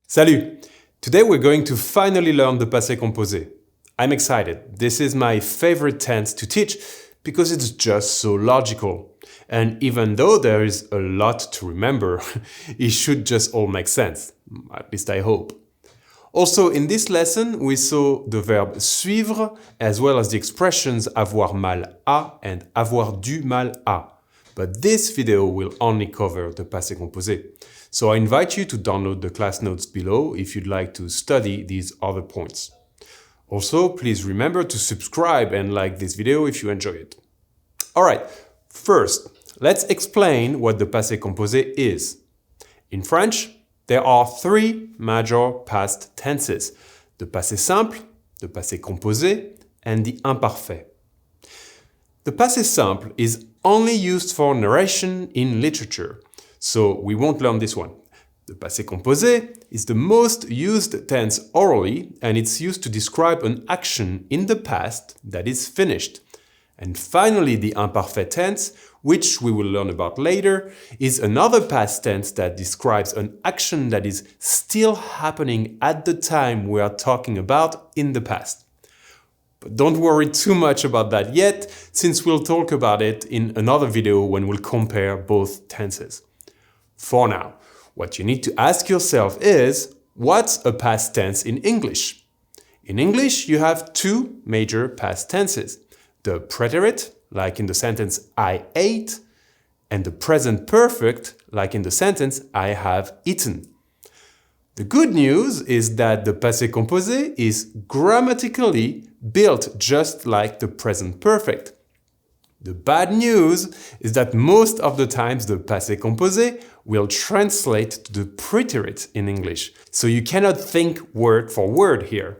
Salut! Today we're going to finally learn the passé-composé. I'm excited. This is my favorite tense to teach because it's just so logical. And even though there is a lot to remember, it should just all make sense. At least I hope. Also, in this lesson, we saw the verb suivre as well as the expressions avoir mal à and avoir du mal à. But this video will only cover the passé-composé. So I invite you to download the class notes below if you'd like to study these other points. Also, please remember to subscribe and like this video if you enjoy it. Alright, first, let's explain what the passé-composé is. In French, there are three major past tenses: the passé simple, the passé composé, and the imparfait. The passé simple is only used for narration in literature, so we won't learn this one. The passé composé is the most used tense orally, and it's used to describe an action in the past that is finished. And finally, the imparfait tense, which we will learn about later, is another past tense that describes an action that is still happening at the time we are talking about in the past. But don't worry too much about that yet, since we'll talk about it in another video when we'll compare both tenses. For now, what you need to ask yourself is, what's a past tense in English? In English, you have two major past tenses: the preterite, like in the sentence I ate, and the present perfect, like in the sentence I have eaten. The good news is that the passé composé is grammatically built just like the present perfect. The bad news is that most of the times the passé composé will translate to the preterite in English, so you cannot think word for word here.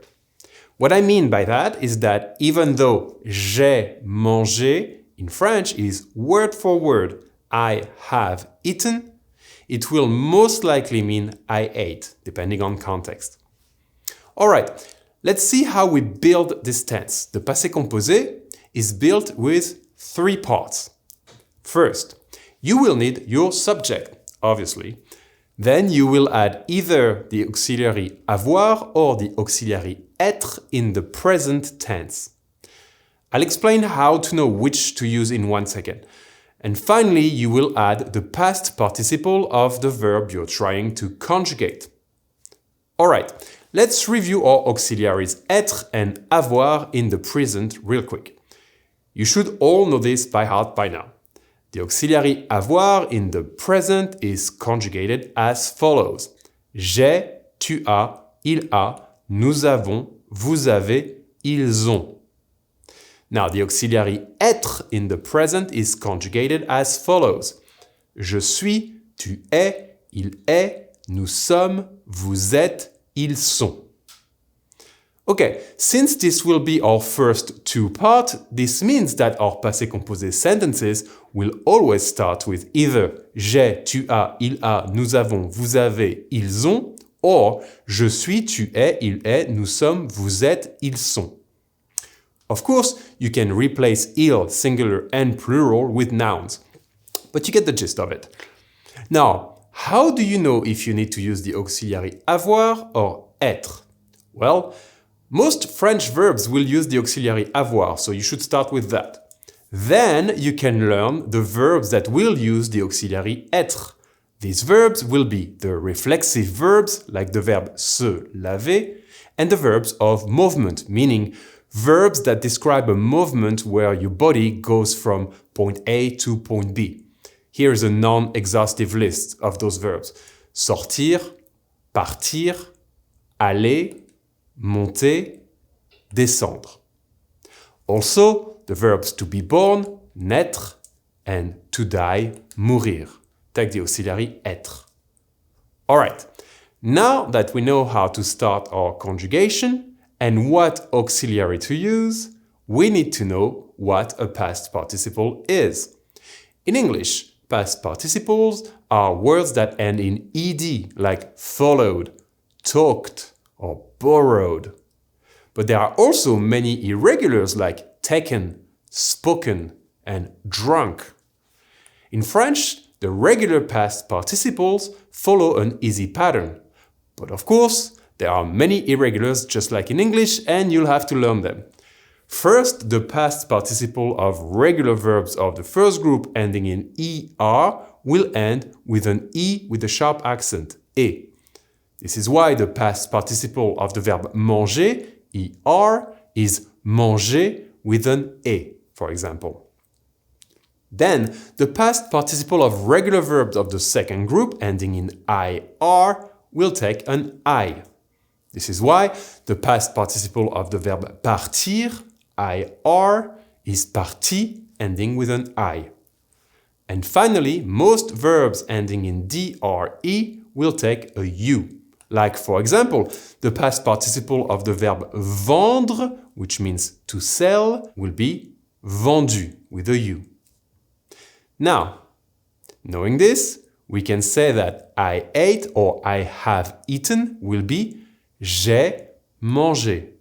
What I mean by that is that even though j'ai mangé in French is word for word I have eaten, it will most likely mean I ate, depending on context. Alright, let's see how we build this tense. The passé composé is built with three parts. First, you will need your subject, obviously. Then you will add either the auxiliary avoir or the auxiliary être in the present tense. I'll explain how to know which to use in 1 second. And finally, you will add the past participle of the verb you're trying to conjugate. Alright, let's review our auxiliaries être and avoir in the present real quick. You should all know this by heart by now. The auxiliary avoir in the present is conjugated as follows: j'ai, tu as, il a, nous avons, vous avez, ils ont. Now, the auxiliary être in the present is conjugated as follows: je suis, tu es, il est, nous sommes, vous êtes, ils sont. Okay, since this will be our first two-part, this means that our passé-composé sentences will always start with either j'ai, tu as, il a, nous avons, vous avez, ils ont, or je suis, tu es, il est, nous sommes, vous êtes, ils sont. Of course, you can replace il, singular and plural, with nouns, but you get the gist of it. Now, how do you know if you need to use the auxiliary avoir or être? Well, most French verbs will use the auxiliary avoir, so you should start with that. Then you can learn the verbs that will use the auxiliary être. These verbs will be the reflexive verbs, like the verb se laver, and the verbs of movement, meaning verbs that describe a movement where your body goes from point A to point B. Here is a non-exhaustive list of those verbs: sortir, partir, aller, monter, descendre. Also, the verbs to be born, naître, and to die, mourir. Take the auxiliary être. Alright, now that we know how to start our conjugation and what auxiliary to use, we need to know what a past participle is. In English, past participles are words that end in ed, like followed, talked, or borrowed. But there are also many irregulars like taken, spoken, and drunk. In French, the regular past participles follow an easy pattern: But of course, there are many irregulars just like in English, and you'll have to learn them. First, the past participle of regular verbs of the first group ending in ER will end with an E with a sharp accent, E. This is why the past participle of the verb manger, ER, is manger with an E, for example. Then, the past participle of regular verbs of the second group ending in IR will take an I. This is why the past participle of the verb partir, IR, is parti, ending with an I. And finally, most verbs ending in DRE will take a U. Like, for example, the past participle of the verb vendre, which means to sell, will be vendu with a U. Now, knowing this, we can say that I ate or I have eaten will be j'ai mangé.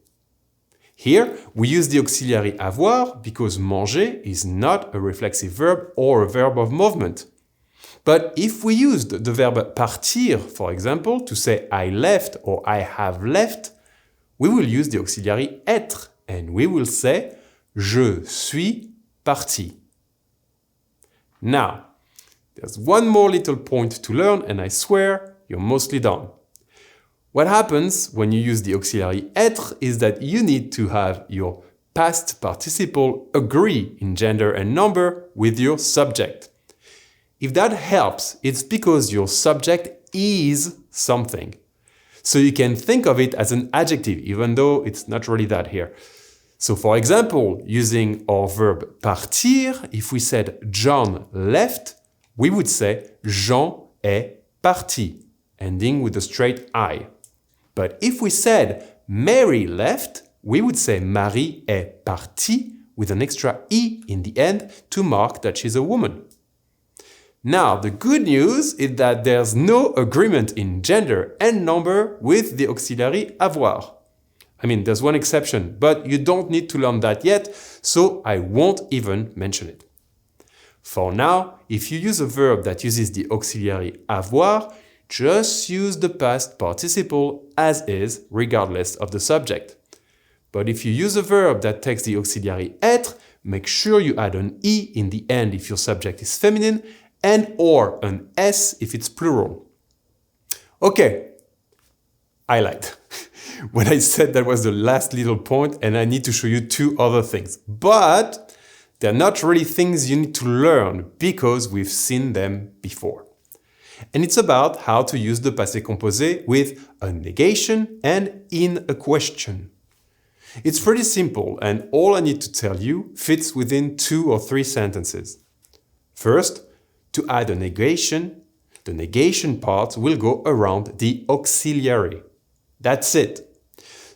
Here, we use the auxiliary avoir because manger is not a reflexive verb or a verb of movement. But if we used the verb partir, for example, to say I left or I have left, we will use the auxiliary être and we will say je suis parti. Now, there's one more little point to learn and I swear you're mostly done. What happens when you use the auxiliary être is that you need to have your past participle agree in gender and number with your subject. If that helps, it's because your subject is something. So you can think of it as an adjective, even though it's not really that here. So for example, using our verb partir, if we said John left, we would say Jean est parti, ending with a straight I. But if we said Mary left, we would say Marie est partie with an extra E in the end to mark that she's a woman. Now, the good news is that there's no agreement in gender and number with the auxiliary avoir. I mean, there's one exception, but you don't need to learn that yet, so I won't even mention it. For now, if you use a verb that uses the auxiliary avoir, just use the past participle as is, regardless of the subject. But if you use a verb that takes the auxiliary être, make sure you add an E in the end if your subject is feminine, and or an S if it's plural. Okay, I lied when I said that was the last little point and I need to show you two other things. But they're not really things you need to learn because we've seen them before. And it's about how to use the passé-composé with a negation and in a question. It's pretty simple and all I need to tell you fits within 2 or 3 sentences. First, to add a negation, the negation part will go around the auxiliary. That's it.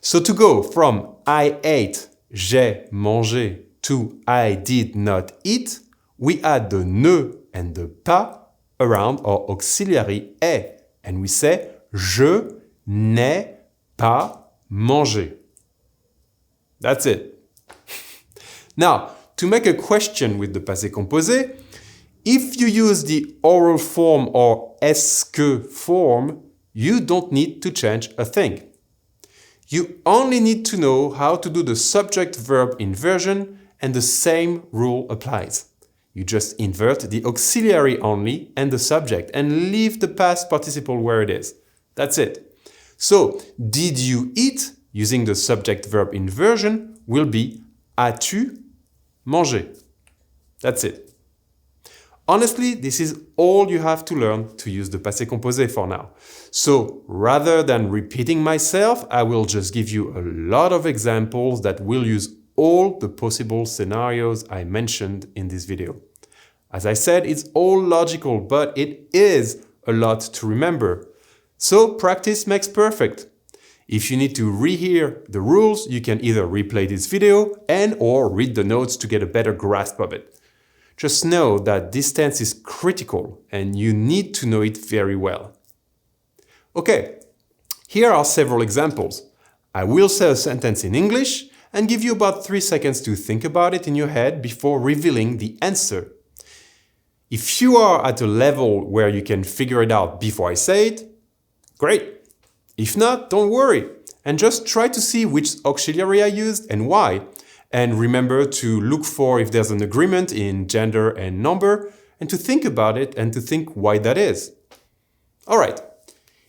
So to go from I ate, j'ai mangé to I did not eat, we add the ne and the pas around our auxiliary est and we say je n'ai pas mangé. That's it. Now, to make a question with the passé-composé, if you use the oral form or est-ce que form, you don't need to change a thing. You only need to know how to do the subject-verb inversion and the same rule applies. You just invert the auxiliary only and the subject and leave the past participle where it is. That's it. So, did you eat, using the subject-verb inversion, will be as-tu mangé? That's it. Honestly, this is all you have to learn to use the passé-composé for now. So, rather than repeating myself, I will just give you a lot of examples that will use all the possible scenarios I mentioned in this video. As I said, it's all logical, but it is a lot to remember. So, practice makes perfect. If you need to rehear the rules, you can either replay this video and or read the notes to get a better grasp of it. Just know that this tense is critical and you need to know it very well. Okay, here are several examples. I will say a sentence in English and give you about 3 seconds to think about it in your head before revealing the answer. If you are at a level where you can figure it out before I say it, great. If not, don't worry, and just try to see which auxiliary I used and why. And remember to look for if there's an agreement in gender and number, and to think about it and to think why that is. All right,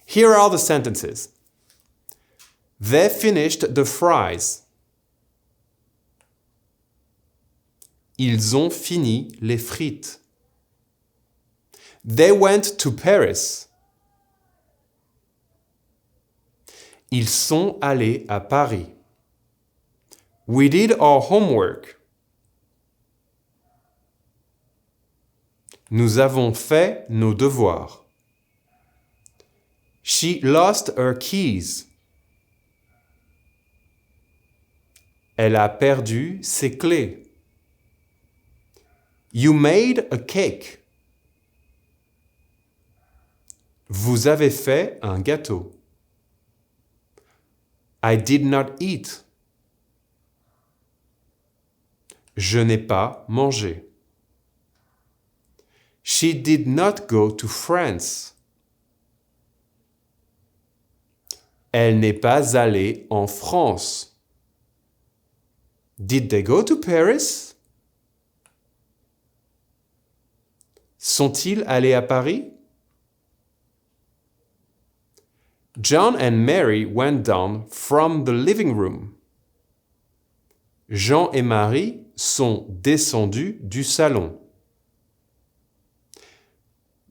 here are the sentences. They finished the fries. Ils ont fini les frites. They went to Paris. Ils sont allés à Paris. We did our homework. Nous avons fait nos devoirs. She lost her keys. Elle a perdu ses clés. You made a cake. Vous avez fait un gâteau. I did not eat. Je n'ai pas mangé. She did not go to France. Elle n'est pas allée en France. Did they go to Paris? Sont-ils allés à Paris? John and Mary went down from the living room. Jean et Marie sont descendus du salon.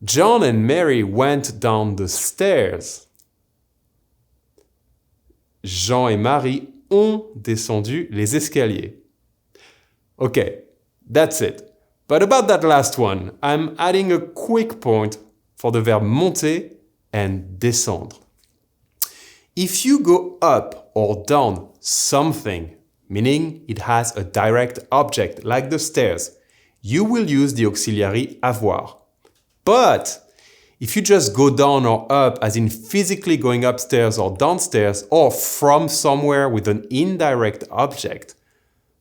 John and Mary went down the stairs. Jean et Marie ont descendu les escaliers. Okay, that's it. But about that last one, I'm adding a quick point for the verb monter and descendre. If you go up or down something, meaning it has a direct object like the stairs, you will use the auxiliary avoir. But if you just go down or up, as in physically going upstairs or downstairs, or from somewhere with an indirect object,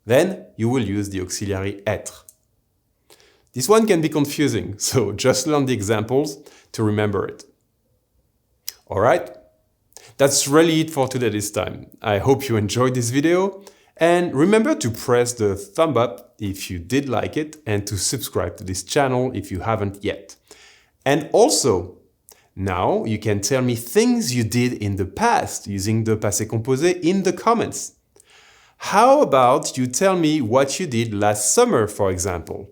then you will use the auxiliary être. This one can be confusing, so just learn the examples to remember it. All right? That's really it for today this time. I hope you enjoyed this video, and remember to press the thumb up if you did like it and to subscribe to this channel if you haven't yet. And also, now you can tell me things you did in the past using the passé-composé in the comments. How about you tell me what you did last summer, for example?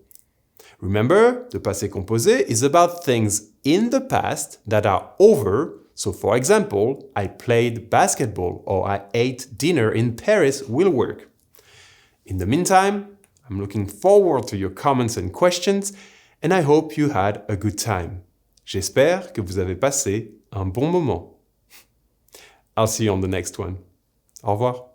Remember, the passé-composé is about things in the past that are over. So for example, I played basketball or I ate dinner in Paris will work. In the meantime, I'm looking forward to your comments and questions, and I hope you had a good time. J'espère que vous avez passé un bon moment. I'll see you on the next one. Au revoir.